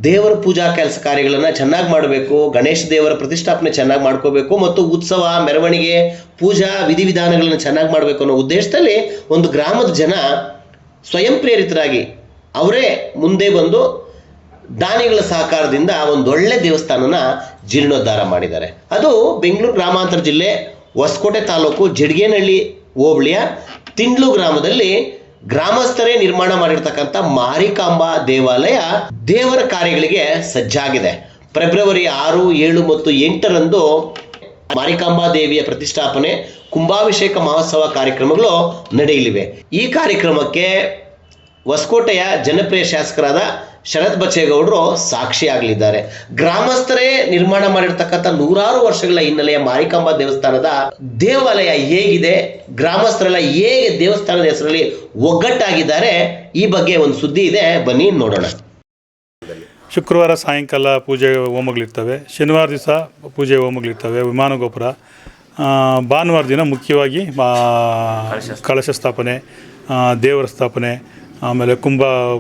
ದೇವರ ಪೂಜಾ ಕೆಲಸ ಕಾರ್ಯಗಳನ್ನು ಚೆನ್ನಾಗಿ ಮಾಡಬೇಕು, ಗಣೇಶ ದೇವರ ಪ್ರತಿಷ್ಠಾಪನೆ ಚೆನ್ನಾಗಿ ಮಾಡ್ಕೋಬೇಕು ಮತ್ತು ಉತ್ಸವ ಮೆರವಣಿಗೆ ಪೂಜಾ ವಿಧಿವಿಧಾನಗಳನ್ನು ಚೆನ್ನಾಗಿ ಮಾಡಬೇಕು ಅನ್ನೋ ಉದ್ದೇಶದಲ್ಲಿ ಒಂದು ಗ್ರಾಮದ ಜನ ಸ್ವಯಂ ಪ್ರೇರಿತರಾಗಿ ಅವರೇ ಮುಂದೆ ಬಂದು ದಾನಿಗಳ ಸಹಕಾರದಿಂದ ಒಂದೊಳ್ಳೆ ದೇವಸ್ಥಾನನ ಜೀರ್ಣೋದ್ಧಾರ ಮಾಡಿದ್ದಾರೆ. ಅದು ಬೆಂಗಳೂರು ಗ್ರಾಮಾಂತರ ಜಿಲ್ಲೆ ಹೊಸಕೋಟೆ ತಾಲೂಕು ಜಡ್ಗೇನಹಳ್ಳಿ ಹೋಬಳಿಯ ತಿಂಡ್ಲು ಗ್ರಾಮದಲ್ಲಿ ಗ್ರಾಮಸ್ಥರೇ ನಿರ್ಮಾಣ ಮಾಡಿರ್ತಕ್ಕಂಥ ಮಾರಿಕಾಂಬಾ ದೇವಾಲಯ ದೇವರ ಕಾರ್ಯಗಳಿಗೆ ಸಜ್ಜಾಗಿದೆ. ಫೆಬ್ರವರಿ 6, 7 ಮತ್ತು 8ರಂದು ಮಾರಿಕಾಂಬಾ ದೇವಿಯ ಪ್ರತಿಷ್ಠಾಪನೆ ಕುಂಭಾಭಿಷೇಕ ಮಹೋತ್ಸವ ಕಾರ್ಯಕ್ರಮಗಳು ನಡೆಯಲಿವೆ. ಈ ಕಾರ್ಯಕ್ರಮಕ್ಕೆ ಹೊಸಕೋಟೆಯ ಜನಪ್ರಿಯ ಶಾಸಕರಾದ ಶರತ್ ಬಚ್ಚೇಗೌಡರು ಸಾಕ್ಷಿಯಾಗಲಿದ್ದಾರೆ. ಗ್ರಾಮಸ್ಥರೇ ನಿರ್ಮಾಣ ಮಾಡಿರ್ತಕ್ಕಂಥ ನೂರಾರು ವರ್ಷಗಳ ಹಿನ್ನೆಲೆಯ ಮಾರಿಕಾಂಬಾ ದೇವಸ್ಥಾನದ ದೇವಾಲಯ ಹೇಗಿದೆ, ಗ್ರಾಮಸ್ಥರೆಲ್ಲ ಹೇಗೆ ದೇವಸ್ಥಾನದ ಹೆಸರಲ್ಲಿ ಒಗ್ಗಟ್ಟಾಗಿದ್ದಾರೆ, ಈ ಬಗ್ಗೆ ಒಂದು ಸುದ್ದಿ ಇದೆ, ಬನ್ನಿ ನೋಡೋಣ. ಶುಕ್ರವಾರ ಸಾಯಂಕಾಲ ಪೂಜೆ ಹೋಮಗಳಿರ್ತವೆ, ಶನಿವಾರ ದಿವಸ ಪೂಜೆ ಹೋಮಗಳಿರ್ತವೆ, ವಿಮಾನ ಗೋಪುರ. ಭಾನುವಾರ ದಿನ ಮುಖ್ಯವಾಗಿ ಕಳಶ ಸ್ಥಾಪನೆ, ದೇವರ ಸ್ಥಾಪನೆ, ಆಮೇಲೆ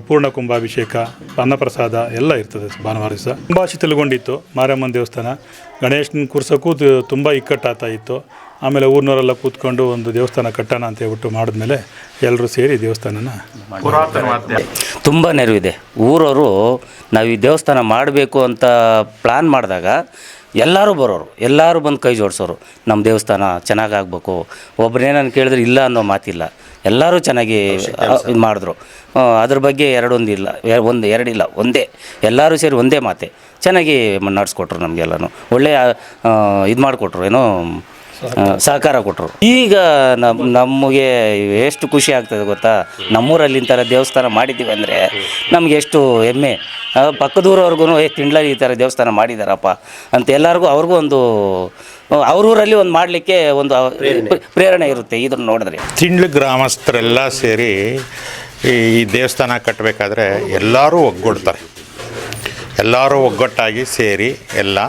ಪೂರ್ಣ ಕುಂಭಾಭಿಷೇಕ, ಅನ್ನಪ್ರಸಾದ ಎಲ್ಲ ಇರ್ತದೆ. ಭಾನುವಾರ ದಿವಸ ತುಂಬ ಶಿಥಿಲಗೊಂಡಿತ್ತು ಮಾರಮ್ಮನ ದೇವಸ್ಥಾನ. ಗಣೇಶನ ಕೂರ್ಸೋಕ್ಕೂ ತುಂಬ ಇಕ್ಕಟ್ಟಾಗ್ತಾ ಇತ್ತು. ಆಮೇಲೆ ಊರಿನವರೆಲ್ಲ ಕೂತ್ಕೊಂಡು ಒಂದು ದೇವಸ್ಥಾನ ಕಟ್ಟೋಣ ಅಂತ ಹೇಳ್ಬಿಟ್ಟು ಮಾಡಿದ್ಮೇಲೆ ಎಲ್ಲರೂ ಸೇರಿ ದೇವಸ್ಥಾನನ ತುಂಬ ನೆರವಿದೆ. ಊರವರು ನಾವು ಈ ದೇವಸ್ಥಾನ ಮಾಡಬೇಕು ಅಂತ ಪ್ಲ್ಯಾನ್ ಮಾಡಿದಾಗ ಎಲ್ಲರೂ ಬರೋರು, ಎಲ್ಲರೂ ಬಂದು ಕೈ ಜೋಡಿಸೋರು. ನಮ್ಮ ದೇವಸ್ಥಾನ ಚೆನ್ನಾಗಾಗಬೇಕು. ಒಬ್ಬರೇನನ್ನು ಕೇಳಿದ್ರೆ ಇಲ್ಲ ಅನ್ನೋ ಮಾತಿಲ್ಲ, ಎಲ್ಲರೂ ಚೆನ್ನಾಗಿ ಇದು ಮಾಡಿದ್ರು. ಅದ್ರ ಬಗ್ಗೆ ಎರಡಿಲ್ಲ ಒಂದೇ, ಎಲ್ಲರೂ ಸೇರಿ ಒಂದೇ ಮಾತೆ ಚೆನ್ನಾಗಿ ನಡೆಸ್ಕೊಟ್ರು. ನಮಗೆಲ್ಲನೂ ಒಳ್ಳೆಯ ಇದು ಮಾಡಿಕೊಟ್ರು, ಏನೋ ಸಹಕಾರ ಕೊಟ್ಟರು. ಈಗ ನಮಗೆ ಎಷ್ಟು ಖುಷಿ ಆಗ್ತದೆ ಗೊತ್ತಾ, ನಮ್ಮೂರಲ್ಲಿ ಇಂಥರ ದೇವಸ್ಥಾನ ಮಾಡಿದ್ದೀವಿ ಅಂದರೆ ನಮಗೆ ಎಷ್ಟು ಹೆಮ್ಮೆ. ಪಕ್ಕದೂರವ್ರಿಗೂ ತಿಂಡ್ಲಲ್ಲಿ ಈ ಥರ ದೇವಸ್ಥಾನ ಮಾಡಿದ್ದಾರಪ್ಪ ಅಂತ ಎಲ್ಲರಿಗೂ ಅವ್ರಿಗೂ ಒಂದು ಅವ್ರೂರಲ್ಲಿ ಒಂದು ಮಾಡಲಿಕ್ಕೆ ಒಂದು ಪ್ರೇರಣೆ ಇರುತ್ತೆ ಇದನ್ನು ನೋಡಿದ್ರೆ. ತಿಂಡ್ಲು ಗ್ರಾಮಸ್ಥರೆಲ್ಲ ಸೇರಿ ಈ ದೇವಸ್ಥಾನ ಕಟ್ಟಬೇಕಾದ್ರೆ ಎಲ್ಲರೂ ಒಗ್ಗೂಡ್ತಾರೆ. ಎಲ್ಲರೂ ಒಗ್ಗಟ್ಟಾಗಿ ಸೇರಿ ಎಲ್ಲ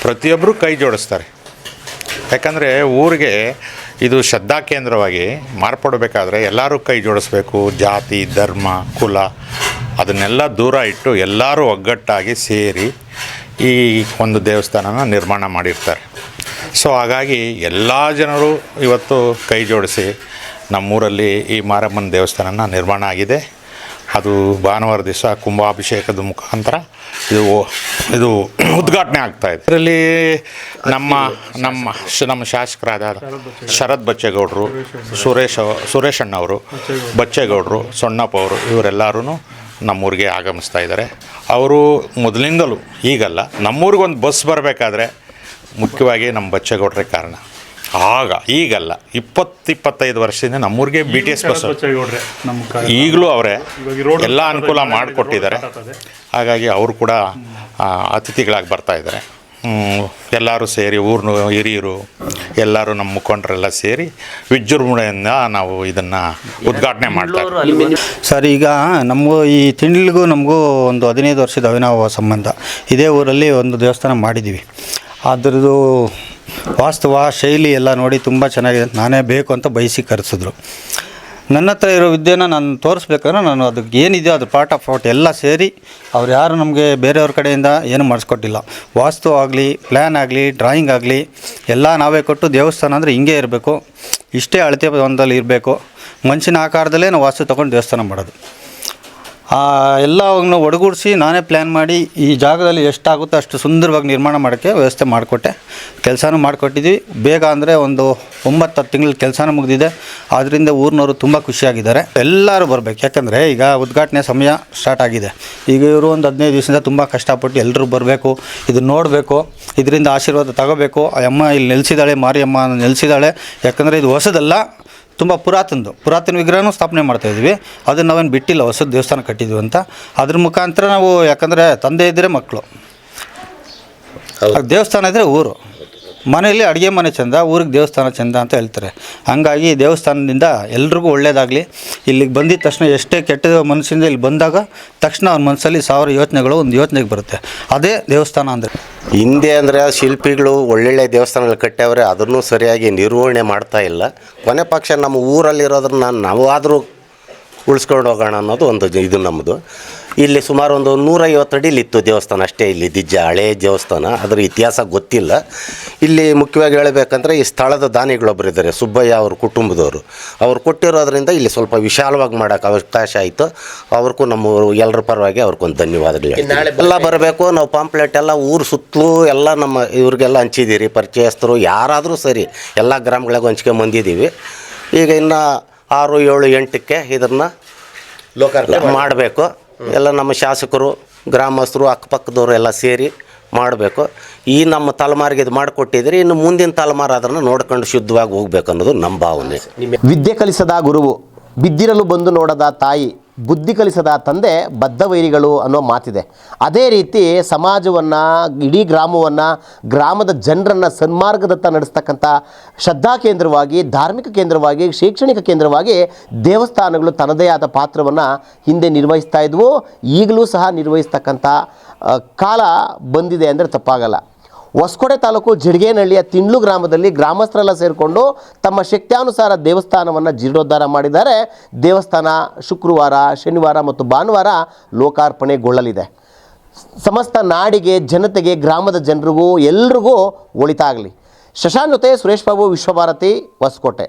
ಪ್ರತಿಯೊಬ್ಬರು ಕೈ ಜೋಡಿಸ್ತಾರೆ. ಯಾಕಂದರೆ ಊರಿಗೆ ಇದು ಶ್ರದ್ಧಾ ಕೇಂದ್ರವಾಗಿ ಮಾರ್ಪಡಬೇಕಾದ್ರೆ ಎಲ್ಲರೂ ಕೈ ಜೋಡಿಸ್ಬೇಕು. ಜಾತಿ, ಧರ್ಮ, ಕುಲ ಅದನ್ನೆಲ್ಲ ದೂರ ಇಟ್ಟು ಎಲ್ಲರೂ ಒಗ್ಗಟ್ಟಾಗಿ ಸೇರಿ ಈ ಒಂದು ದೇವಸ್ಥಾನನ ನಿರ್ಮಾಣ ಮಾಡಿರ್ತಾರೆ. ಸೊ ಹಾಗಾಗಿ ಎಲ್ಲ ಜನರು ಇವತ್ತು ಕೈ ಜೋಡಿಸಿ ನಮ್ಮೂರಲ್ಲಿ ಈ ಮಾರಮ್ಮನ ದೇವಸ್ಥಾನನ ನಿರ್ಮಾಣ ಆಗಿದೆ. ಅದು ಭಾನುವಾರ ದಿವಸ ಕುಂಭಾಭಿಷೇಕದ ಮುಖಾಂತರ ಇದು ಉದ್ಘಾಟನೆ ಆಗ್ತಾಯಿದೆ. ಇದರಲ್ಲಿ ನಮ್ಮ ಶಾಸಕರಾದ ಶರತ್ ಬಚ್ಚೇಗೌಡರು, ಸುರೇಶ್ ಅಣ್ಣವರು, ಬಚ್ಚೇಗೌಡರು, ಸೊಣ್ಣಪ್ಪ ಅವರು ಇವರೆಲ್ಲರೂ ನಮ್ಮೂರಿಗೆ ಆಗಮಿಸ್ತಾ ಇದ್ದಾರೆ. ಅವರು ಮೊದಲಿಂದಲೂ ಈಗಲ್ಲ, ನಮ್ಮೂರಿಗೊಂದು ಬಸ್ ಬರಬೇಕಾದ್ರೆ ಮುಖ್ಯವಾಗಿ ನಮ್ಮ ಬಚ್ಚೇಗೌಡರೇ ಕಾರಣ. ಈಗಲ್ಲ 20-25 ವರ್ಷದಿಂದ ನಮ್ಮೂರಿಗೆ BTS ಬಸ್ ಈಗಲೂ ಅವರೇ ಎಲ್ಲ ಅನುಕೂಲ ಮಾಡಿಕೊಟ್ಟಿದ್ದಾರೆ. ಹಾಗಾಗಿ ಅವರು ಕೂಡ ಅತಿಥಿಗಳಾಗಿ ಬರ್ತಾಯಿದ್ದಾರೆ. ಎಲ್ಲರೂ ಸೇರಿ ಊರಿನ ಹಿರಿಯರು ಎಲ್ಲರೂ ನಮ್ಮ ಮುಖಂಡರೆಲ್ಲ ಸೇರಿ ವಿಜೃಂಭಣೆಯಿಂದ ನಾವು ಇದನ್ನು ಉದ್ಘಾಟನೆ ಮಾಡ್ತಾರೆ. ಸರ್, ಈಗ ನಮಗೂ ಈ ತಿಂಡ್ಲಿಗೂ ನಮಗೂ ಒಂದು 15 ವರ್ಷದ ಅವಿನಾವ ಸಂಬಂಧ. ಇದೇ ಊರಲ್ಲಿ ಒಂದು ದೇವಸ್ಥಾನ ಮಾಡಿದ್ದೀವಿ. ಅದರದ್ದು ವಾಸ್ತವ ಶೈಲಿ ಎಲ್ಲ ನೋಡಿ ತುಂಬ ಚೆನ್ನಾಗಿದೆ. ನಾನೇ ಬೇಕು ಅಂತ ಬಯಸಿ ಕರೆಸಿದ್ರು. ನನ್ನ ಹತ್ರ ಇರೋ ವಿದ್ಯೆನ ನಾನು ತೋರಿಸ್ಬೇಕಾದ್ರೆ ನಾನು ಅದಕ್ಕೆ ಏನಿದೆಯೋ ಅದು ಪಾರ್ಟ್ ಆಫ್ ಪಾರ್ಟ್ ಎಲ್ಲ ಸೇರಿ ಅವ್ರು ಯಾರು ನಮಗೆ ಬೇರೆಯವ್ರ ಕಡೆಯಿಂದ ಏನು ಮಾಡಿಸ್ಕೊಟ್ಟಿಲ್ಲ. ವಾಸ್ತು ಆಗಲಿ, ಪ್ಲ್ಯಾನ್ ಆಗಲಿ, ಡ್ರಾಯಿಂಗ್ ಆಗಲಿ ಎಲ್ಲ ನಾವೇ ಕೊಟ್ಟು ದೇವಸ್ಥಾನ ಅಂದರೆ ಹಿಂಗೆ ಇರಬೇಕು, ಇಷ್ಟೇ ಅಳತೆ ಒಂದಲ್ಲಿ ಇರಬೇಕು, ಮನುಷ್ಯನ ಆಕಾರದಲ್ಲೇ ನಾವು ವಾಸ್ತು ತೊಗೊಂಡು ದೇವಸ್ಥಾನ ಮಾಡೋದು. ಎಲ್ಲವನ್ನು ಒಡಗೂಡಿಸಿ ನಾನೇ ಪ್ಲ್ಯಾನ್ ಮಾಡಿ ಈ ಜಾಗದಲ್ಲಿ ಎಷ್ಟಾಗುತ್ತೋ ಅಷ್ಟು ಸುಂದರವಾಗಿ ನಿರ್ಮಾಣ ಮಾಡೋಕ್ಕೆ ವ್ಯವಸ್ಥೆ ಮಾಡಿಕೊಟ್ಟೆ. ಕೆಲಸನೂ ಮಾಡಿಕೊಟ್ಟಿದ್ವಿ. ಬೇಗ ಅಂದರೆ ಒಂದು 9-10 ತಿಂಗಳ ಕೆಲಸನೂ ಮುಗಿದಿದೆ. ಆದ್ದರಿಂದ ಊರಿನವರು ತುಂಬ ಖುಷಿಯಾಗಿದ್ದಾರೆ. ಎಲ್ಲರೂ ಬರಬೇಕು, ಯಾಕಂದರೆ ಈಗ ಉದ್ಘಾಟನೆ ಸಮಯ ಸ್ಟಾರ್ಟ್ ಆಗಿದೆ. ಈಗ ಇವರು ಒಂದು 15 ದಿವಸದಿಂದ ತುಂಬ ಕಷ್ಟಪಟ್ಟು ಎಲ್ಲರೂ ಬರಬೇಕು, ಇದು ನೋಡಬೇಕು, ಇದರಿಂದ ಆಶೀರ್ವಾದ ತಗೋಬೇಕು. ಆ ಅಮ್ಮ ಇಲ್ಲಿ ನೆಲೆಸಿದ್ದಾಳೆ, ಮಾರಿಯಮ್ಮ ನೆಲೆಸಿದ್ದಾಳೆ. ಯಾಕಂದರೆ ಇದು ಹೊಸದಲ್ಲ, ತುಂಬ ಪುರಾತನ ವಿಗ್ರಹನೂ ಸ್ಥಾಪನೆ ಮಾಡ್ತಾಯಿದ್ವಿ. ಅದನ್ನು ನಾವೇನು ಬಿಟ್ಟಿಲ್ಲ, ಹೊಸ ದೇವಸ್ಥಾನ ಕಟ್ಟಿದ್ವಿ ಅಂತ. ಅದ್ರ ಮುಖಾಂತರ ನಾವು, ಯಾಕಂದರೆ ತಂದೆ ಇದ್ದರೆ ಮಕ್ಕಳು, ದೇವಸ್ಥಾನ ಇದ್ದರೆ ಊರು. ಮನೆಯಲ್ಲಿ ಅಡುಗೆ ಮನೆ ಚೆಂದ, ಊರಿಗೆ ದೇವಸ್ಥಾನ ಚೆಂದ ಅಂತ ಹೇಳ್ತಾರೆ. ಹಂಗಾಗಿ ದೇವಸ್ಥಾನದಿಂದ ಎಲ್ರಿಗೂ ಒಳ್ಳೆಯದಾಗಲಿ. ಇಲ್ಲಿಗೆ ಬಂದಿದ್ದ ತಕ್ಷಣ ಎಷ್ಟೇ ಕೆಟ್ಟ ಮನಸ್ಸಿಂದ ಇಲ್ಲಿ ಬಂದಾಗ ತಕ್ಷಣ ಅವ್ನ ಮನಸ್ಸಲ್ಲಿ 1000 ಯೋಚನೆಗಳು ಒಂದು ಯೋಚನೆಗೆ ಬರುತ್ತೆ. ಅದೇ ದೇವಸ್ಥಾನ ಅಂದರೆ. ಹಿಂದೆ ಅಂದರೆ ಶಿಲ್ಪಿಗಳು ಒಳ್ಳೊಳ್ಳೆ ದೇವಸ್ಥಾನಗಳು ಕಟ್ಟವ್ರೆ, ಅದನ್ನು ಸರಿಯಾಗಿ ನಿರ್ವಹಣೆ ಮಾಡ್ತಾ ಇಲ್ಲ. ಕೊನೆ ಪಕ್ಷ ನಮ್ಮ ಊರಲ್ಲಿರೋದನ್ನ ನಾವಾದರೂ ಉಳಿಸ್ಕೊಂಡು ಹೋಗೋಣ ಅನ್ನೋದು ಒಂದು ಇದು ನಮ್ಮದು. ಇಲ್ಲಿ ಸುಮಾರು ಒಂದು 150 ಅಡಿಲಿತ್ತು ದೇವಸ್ಥಾನ ಅಷ್ಟೇ. ಇಲ್ಲಿ ದಿಜ್ಜ ಹಳೆಯ ದೇವಸ್ಥಾನ, ಅದರ ಇತಿಹಾಸ ಗೊತ್ತಿಲ್ಲ. ಇಲ್ಲಿ ಮುಖ್ಯವಾಗಿ ಹೇಳಬೇಕಂದ್ರೆ ಈ ಸ್ಥಳದ ದಾನಿಗಳೊಬ್ಬರು ಇದ್ದಾರೆ, ಸುಬ್ಬಯ್ಯ ಅವ್ರ ಕುಟುಂಬದವರು. ಅವ್ರು ಕೊಟ್ಟಿರೋದ್ರಿಂದ ಇಲ್ಲಿ ಸ್ವಲ್ಪ ವಿಶಾಲವಾಗಿ ಮಾಡೋಕ್ಕೆ ಅವಕಾಶ ಆಯಿತು. ಅವ್ರಿಗೂ ನಮ್ಮ ಎಲ್ಲರ ಪರವಾಗಿ ಅವ್ರಿಗೊಂದು ಧನ್ಯವಾದಗಳು. ಎಲ್ಲ ಬರಬೇಕು. ನಾವು ಪಾಂಪ್ಲೆಟ್ ಎಲ್ಲ ಊರು ಸುತ್ತಲೂ ಎಲ್ಲ ನಮ್ಮ ಇವ್ರಿಗೆಲ್ಲ ಹಂಚಿದ್ದೀರಿ, ಪರಿಚಯಸ್ಥರು ಯಾರಾದರೂ ಸರಿ ಎಲ್ಲ ಗ್ರಾಮಗಳಿಗೂ ಹಂಚ್ಕೊಂಡು ಬಂದಿದ್ದೀವಿ. ಈಗ ಇನ್ನು 6, 7, 8ಕ್ಕೆ ಇದನ್ನು ಲೋಕಾರ್ಪಣೆ ಮಾಡಬೇಕು. ಎಲ್ಲ ನಮ್ಮ ಶಾಸಕರು, ಗ್ರಾಮಸ್ಥರು, ಅಕ್ಕಪಕ್ಕದವರು ಎಲ್ಲ ಸೇರಿ ಮಾಡಬೇಕು. ಈ ನಮ್ಮ ತಲೆಮಾರಿಗೆ ಇದು ಮಾಡಿಕೊಟ್ಟಿದ್ರೆ ಇನ್ನು ಮುಂದಿನ ತಲೆಮಾರು ಅದನ್ನು ನೋಡ್ಕೊಂಡು ಶುದ್ಧವಾಗಿ ಹೋಗ್ಬೇಕು ಅನ್ನೋದು ನಮ್ಮ ಭಾವನೆ. ವಿದ್ಯೆ ಕಲಿಸದ ಗುರುವು, ಬಿದ್ದಿರಲು ಬಂದು ನೋಡದ ತಾಯಿ, ಬುದ್ಧಿ ಕಲಿಸದ ತಂದೆ ಬದ್ಧ ವೈರಿಗಳು ಅನ್ನೋ ಮಾತಿದೆ. ಅದೇ ರೀತಿ ಸಮಾಜವನ್ನು, ಇಡೀ ಗ್ರಾಮವನ್ನು, ಗ್ರಾಮದ ಜನರನ್ನು ಸನ್ಮಾರ್ಗದತ್ತ ನಡೆಸ್ತಕ್ಕಂಥ ಶ್ರದ್ಧಾ ಕೇಂದ್ರವಾಗಿ, ಧಾರ್ಮಿಕ ಕೇಂದ್ರವಾಗಿ, ಶೈಕ್ಷಣಿಕ ಕೇಂದ್ರವಾಗಿ ದೇವಸ್ಥಾನಗಳು ತನ್ನದೇ ಆದ ಪಾತ್ರವನ್ನು ಹಿಂದೆ ನಿರ್ವಹಿಸ್ತಾ ಇದ್ವು, ಈಗಲೂ ಸಹ ನಿರ್ವಹಿಸ್ತಕ್ಕಂಥ ಕಾಲ ಬಂದಿದೆ ಅಂದರೆ ತಪ್ಪಾಗಲ್ಲ. ಹೊಸಕೋಟೆ ತಾಲೂಕು ಜಿಡ್ಗೇನಹಳ್ಳಿಯ ತಿಂಡ್ಲು ಗ್ರಾಮದಲ್ಲಿ ಗ್ರಾಮಸ್ಥರೆಲ್ಲ ಸೇರಿಕೊಂಡು ತಮ್ಮ ಶಕ್ತ್ಯಾನುಸಾರ ದೇವಸ್ಥಾನವನ್ನು ಜೀರ್ಣೋದ್ಧಾರ ಮಾಡಿದ್ದಾರೆ. ದೇವಸ್ಥಾನ ಶುಕ್ರವಾರ, ಶನಿವಾರ ಮತ್ತು ಭಾನುವಾರ ಲೋಕಾರ್ಪಣೆಗೊಳ್ಳಲಿದೆ. ಸಮಸ್ತ ನಾಡಿಗೆ, ಜನತೆಗೆ, ಗ್ರಾಮದ ಜನರಿಗೂ ಎಲ್ರಿಗೂ ಒಳಿತಾಗಲಿ. ಶಶಾಂಕ್ ಜೊತೆ ಸುರೇಶ್ ಬಾಬು, ವಿಶ್ವಭಾರತಿ, ಹೊಸಕೋಟೆ.